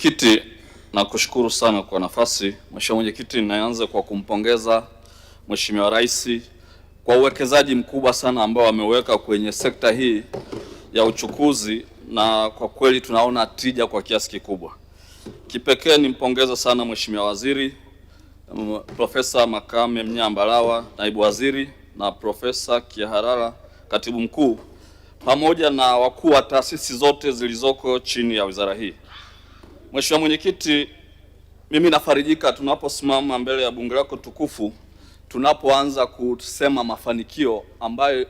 Mwenyekiti, nakushukuru sana kwa nafasi. Mheshimiwa Mwenyekiti, ninaanza kwa kumpongeza Mheshimiwa Rais kwa uwekezaji mkubwa sana ambao ameweka kwenye sekta hii ya uchukuzi, na kwa kweli tunaona tija kwa kiasi kikubwa. Kipekee nimpongeza sana Mheshimiwa Waziri Profesa Makame Mnyambalawa, Naibu Waziri, na Profesa Kiharara, Katibu Mkuu, pamoja na wakuu wa taasisi zote zilizoko chini ya wizara hii. Mheshimiwa Mwenyekiti, mimi nafarijika tunaposimama mbele ya bunge lako tukufu, tunapoanza kusema mafanikio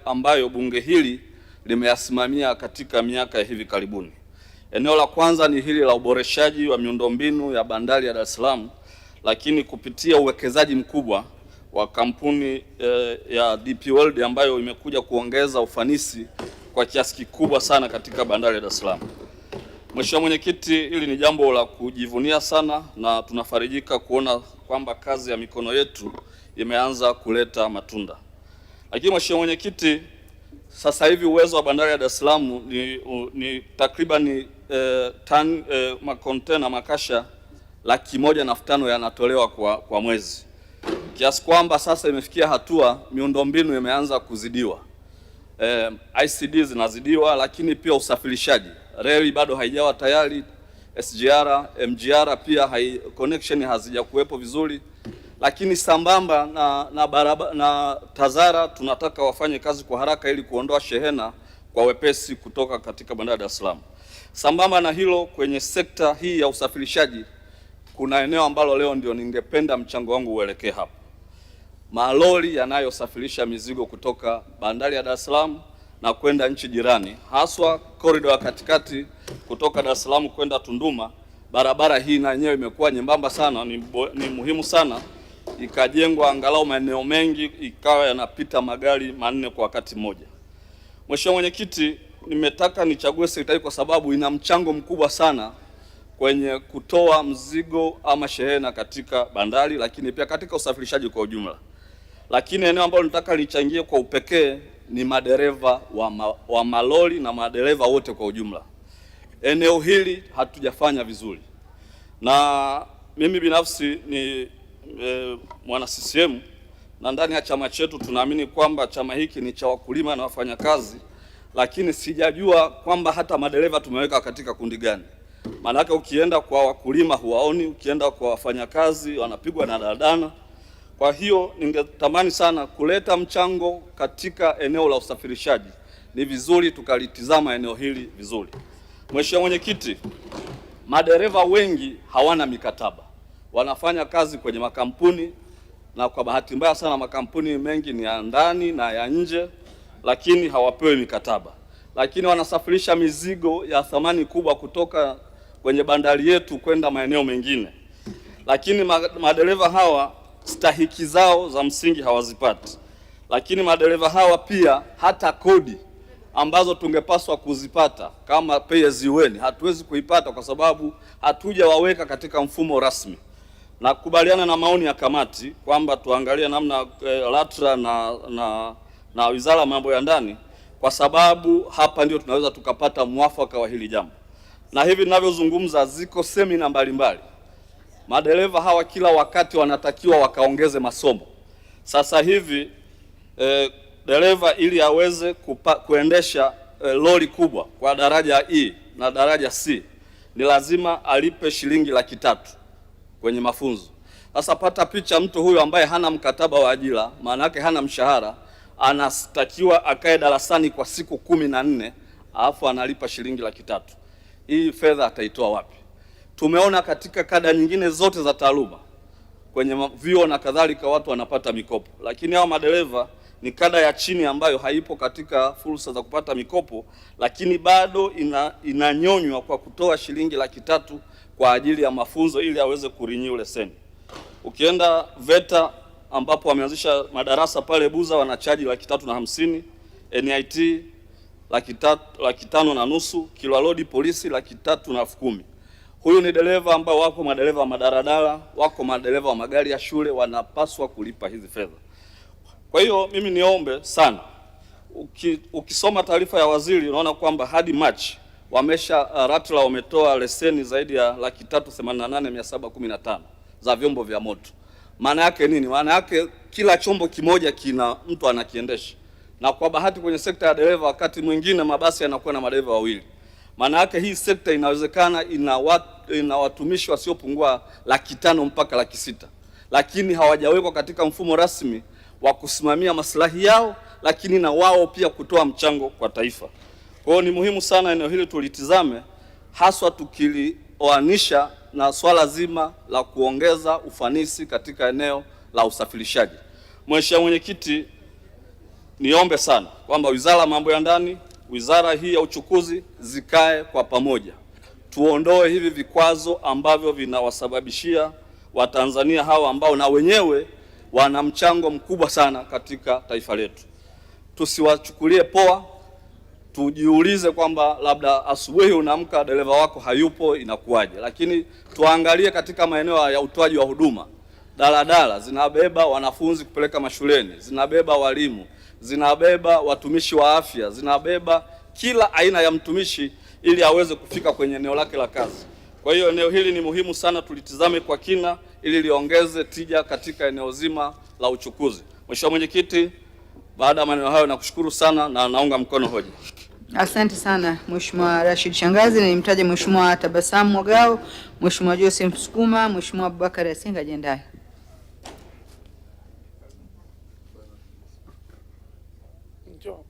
ambayo bunge hili limeyasimamia katika miaka ya hivi karibuni. Eneo la kwanza ni hili la uboreshaji wa miundombinu ya bandari ya Dar es Salaam, lakini kupitia uwekezaji mkubwa wa kampuni ya DP World ambayo imekuja kuongeza ufanisi kwa kiasi kikubwa sana katika bandari ya Dar es Salaam. Mheshimiwa Mwenyekiti, hili ni jambo la kujivunia sana na tunafarijika kuona kwamba kazi ya mikono yetu imeanza kuleta matunda. Lakini Mheshimiwa Mwenyekiti, sasa hivi uwezo wa bandari ya Dar es Salaam ni takriban makontena makasha 105,000 yanatolewa kwa mwezi, kiasi kwamba sasa imefikia hatua miundombinu imeanza kuzidiwa. ICD zinazidiwa, lakini pia usafirishaji, reli bado haijawa tayari, SGR, MGR pia connection hazijakuwepo vizuri, lakini sambamba na TAZARA tunataka wafanye kazi kwa haraka ili kuondoa shehena kwa wepesi kutoka katika bandari ya Dar es Salaam. Sambamba na hilo, kwenye sekta hii ya usafirishaji kuna eneo ambalo leo ndio ningependa mchango wangu uelekee hapo. Malori yanayosafirisha mizigo kutoka bandari ya Dar es Salaam na kwenda nchi jirani, haswa corridor ya katikati kutoka Dar es Salaam kwenda Tunduma. Barabara hii na yenyewe imekuwa nyembamba sana, ni muhimu sana ikajengwa angalau maeneo mengi ikawa yanapita magari 4 kwa wakati mmoja. Mheshimiwa Mwenyekiti, nimetaka nichague sekta hii kwa sababu ina mchango mkubwa sana kwenye kutoa mzigo ama shehena katika bandari, lakini pia katika usafirishaji kwa ujumla. Lakini eneo ambalo nataka lichangie kwa upekee ni madereva wa malori na madereva wote kwa ujumla. Eneo hili hatujafanya vizuri, na mimi binafsi ni mwana CCM, na ndani ya chama chetu tunaamini kwamba chama hiki ni cha wakulima na wafanyakazi, lakini sijajua kwamba hata madereva tumeweka katika kundi gani. Maanake ukienda kwa wakulima huwaoni, ukienda kwa wafanyakazi wanapigwa na daladala. Kwa hiyo ningetamani sana kuleta mchango katika eneo la usafirishaji. Ni vizuri tukalitizama eneo hili vizuri. Mheshimiwa Mwenyekiti, madereva wengi hawana mikataba, wanafanya kazi kwenye makampuni, na kwa bahati mbaya sana makampuni mengi ni ya ndani na ya nje, lakini hawapewi mikataba, lakini wanasafirisha mizigo ya thamani kubwa kutoka kwenye bandari yetu kwenda maeneo mengine, lakini madereva hawa stahiki zao za msingi hawazipati. Lakini madereva hawa pia hata kodi ambazo tungepaswa kuzipata kama pay as you earn hatuwezi kuipata kwa sababu hatujawaweka katika mfumo rasmi. Na kubaliana na maoni ya kamati kwamba tuangalie namna LATRA na Wizara ya Mambo ya Ndani, kwa sababu hapa ndio tunaweza tukapata mwafaka wa hili jambo. Na hivi ninavyozungumza ziko semina mbalimbali. Madereva hawa kila wakati wanatakiwa wakaongeze masomo. Sasa hivi dereva ili aweze kuendesha lori kubwa kwa daraja E na daraja C ni lazima alipe shilingi 300,000 kwenye mafunzo. Sasa pata picha, mtu huyu ambaye hana mkataba wa ajira, maana yake hana mshahara, anatakiwa akae darasani kwa siku 14 alafu analipa shilingi 300,000. Hii fedha ataitoa wapi? Tumeona katika kada nyingine zote za taaluma kwenye vyuo na kadhalika watu wanapata mikopo, lakini hao madereva ni kada ya chini ambayo haipo katika fursa za kupata mikopo, lakini bado inanyonywa kwa kutoa shilingi 300,000 kwa ajili ya mafunzo ili aweze kurenew leseni. Ukienda VETA ambapo wameanzisha madarasa pale Buza wanachaji 350,000, NIT 5,500, Kilwalodi polisi 310,000. Huyu ni dereva ambao wako madereva wa madaradala, wako madereva wa magari ya shule, wanapaswa kulipa hizi fedha. Kwa hiyo mimi niombe sana, ukisoma taarifa ya waziri unaona kwamba hadi Machi LATRA wametoa leseni zaidi ya 388,715 za vyombo vya moto. Maana yake nini? Maana yake kila chombo kimoja kina mtu anakiendesha, na kwa bahati kwenye sekta ya dereva wakati mwingine mabasi yanakuwa na madereva wawili. Maana yake hii sekta inawezekana ina watumishi wasiopungua 500,000 mpaka 600,000, lakini hawajawekwa katika mfumo rasmi wa kusimamia maslahi yao, lakini na wao pia kutoa mchango kwa taifa. Kwa hiyo ni muhimu sana eneo hili tulitizame, haswa tukilioanisha na swala zima la kuongeza ufanisi katika eneo la usafirishaji. Mheshimiwa Mwenyekiti, niombe sana kwamba Wizara ya Mambo ya Ndani, wizara hii ya uchukuzi zikae kwa pamoja, tuondoe hivi vikwazo ambavyo vinawasababishia Watanzania hawa ambao na wenyewe wana mchango mkubwa sana katika taifa letu. Tusiwachukulie poa, tujiulize kwamba labda asubuhi unaamka dereva wako hayupo, inakuwaje? Lakini tuangalie katika maeneo ya utoaji wa huduma. Daladala zinabeba wanafunzi kupeleka mashuleni, zinabeba walimu, zinabeba watumishi wa afya, zinabeba kila aina ya mtumishi ili aweze kufika kwenye eneo lake la kazi. Kwa hiyo eneo hili ni muhimu sana tulitizame kwa kina ili liongeze tija katika eneo zima la uchukuzi. Mheshimiwa Mwenyekiti, baada ya maneno hayo nakushukuru sana na naunga mkono hoja. Asante sana Mheshimiwa Rashid Shangazi, na nimtaje Mheshimiwa Tabasamu Mwagao, Mheshimiwa Joseph Sukuma, Mheshimiwa Abubakar Yasinga Jendai. Njoo.